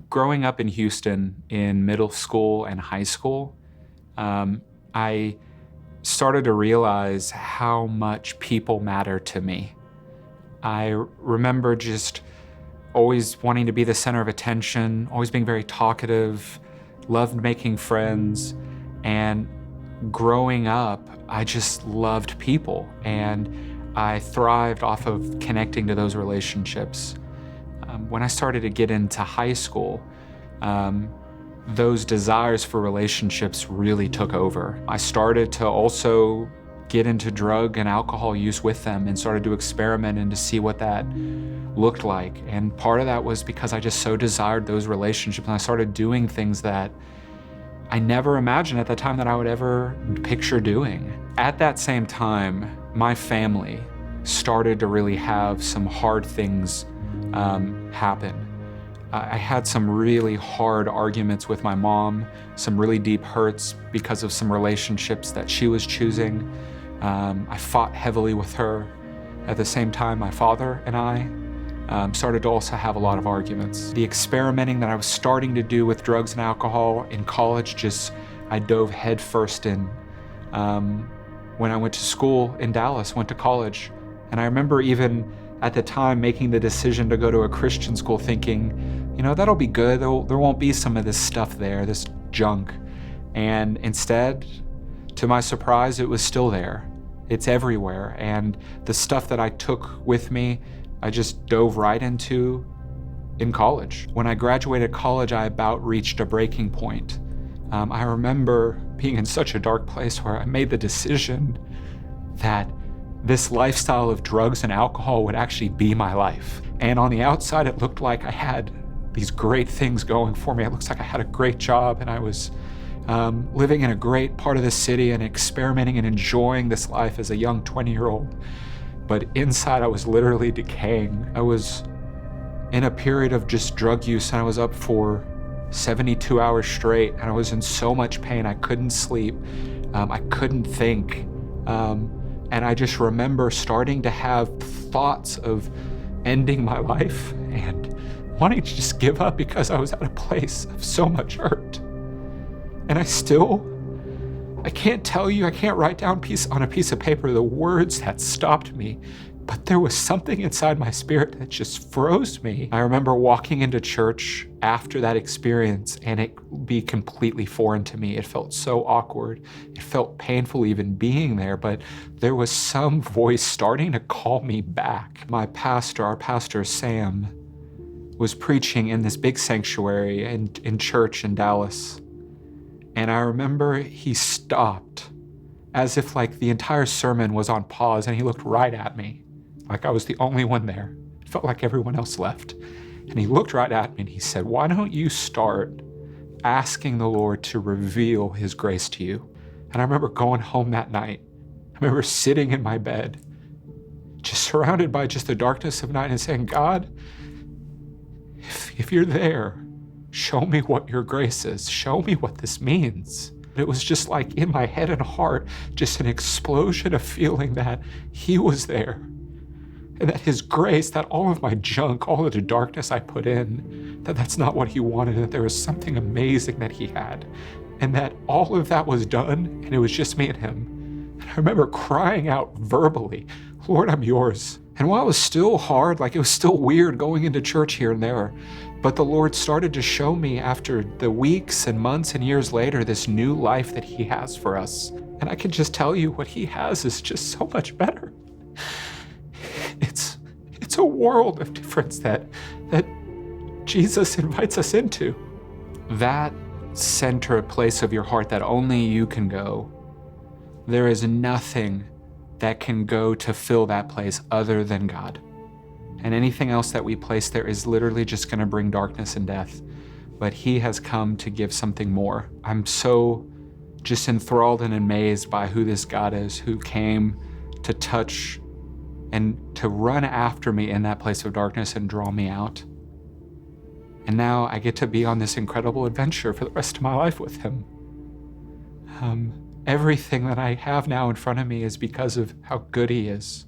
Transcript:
Growing up in Houston in middle school and high school, I started to realize how much people matter to me. I remember just always wanting to be the center of attention, always being very talkative, loved making friends, and growing up, I just loved people, and I thrived off of connecting to those relationships. When I started to get into high school, those desires for relationships really took over. I started to also get into drug and alcohol use with them and started to experiment and to see what that looked like. And part of that was because I just so desired those relationships, and I started doing things that I never imagined at the time that I would ever picture doing. At that same time, my family started to really have some hard things happen. I had some really hard arguments with my mom, some really deep hurts because of some relationships that she was choosing. I fought heavily with her. At the same time, my father and I started to also have a lot of arguments. The experimenting that I was starting to do with drugs and alcohol in college, I dove headfirst in. When I went to school in Dallas, went to college, and I remember even at the time making the decision to go to a Christian school thinking, that'll be good. There won't be some of this stuff there, this junk. And instead, to my surprise, it was still there. It's everywhere. And the stuff that I took with me, I just dove right into in college. When I graduated college, I about reached a breaking point. I remember being in such a dark place where I made the decision that this lifestyle of drugs and alcohol would actually be my life. And on the outside, it looked like I had these great things going for me. It looks like I had a great job, and I was living in a great part of the city and experimenting and enjoying this life as a young 20-year-old. But inside, I was literally decaying. I was in a period of just drug use, and I was up for 72 hours straight, and I was in so much pain. I couldn't sleep. I couldn't think. And I just remember starting to have thoughts of ending my life and wanting to just give up because I was at a place of so much hurt. And I can't tell you, I can't write down on a piece of paper the words that stopped me, but there was something inside my spirit that just froze me. I remember walking into church after that experience and it be completely foreign to me. It felt so awkward. It felt painful even being there, but there was some voice starting to call me back. Our pastor, Sam, was preaching in this big sanctuary in church in Dallas. And I remember he stopped as if like the entire sermon was on pause, and he looked right at me like I was the only one there. It felt like everyone else left. And he looked right at me and he said, "Why don't you start asking the Lord to reveal his grace to you?" And I remember going home that night. I remember sitting in my bed, just surrounded by just the darkness of night, and saying, "God, if you're there, show me what your grace is. Show me what this means." It was just like in my head and heart, just an explosion of feeling that he was there. And that his grace, that all of my junk, all of the darkness I put in, that's not what he wanted, that there was something amazing that he had. And that all of that was done, and it was just me and him. And I remember crying out verbally, "Lord, I'm yours." And while it was still hard, like it was still weird going into church here and there, but the Lord started to show me after the weeks and months and years later, this new life that he has for us. And I can just tell you what he has is just so much better. It's a world of difference that Jesus invites us into. That center place of your heart that only you can go, there is nothing that can go to fill that place other than God. And anything else that we place there is literally just going to bring darkness and death. But he has come to give something more. I'm so just enthralled and amazed by who this God is, who came to touch and to run after me in that place of darkness and draw me out. And now I get to be on this incredible adventure for the rest of my life with him. Everything that I have now in front of me is because of how good he is.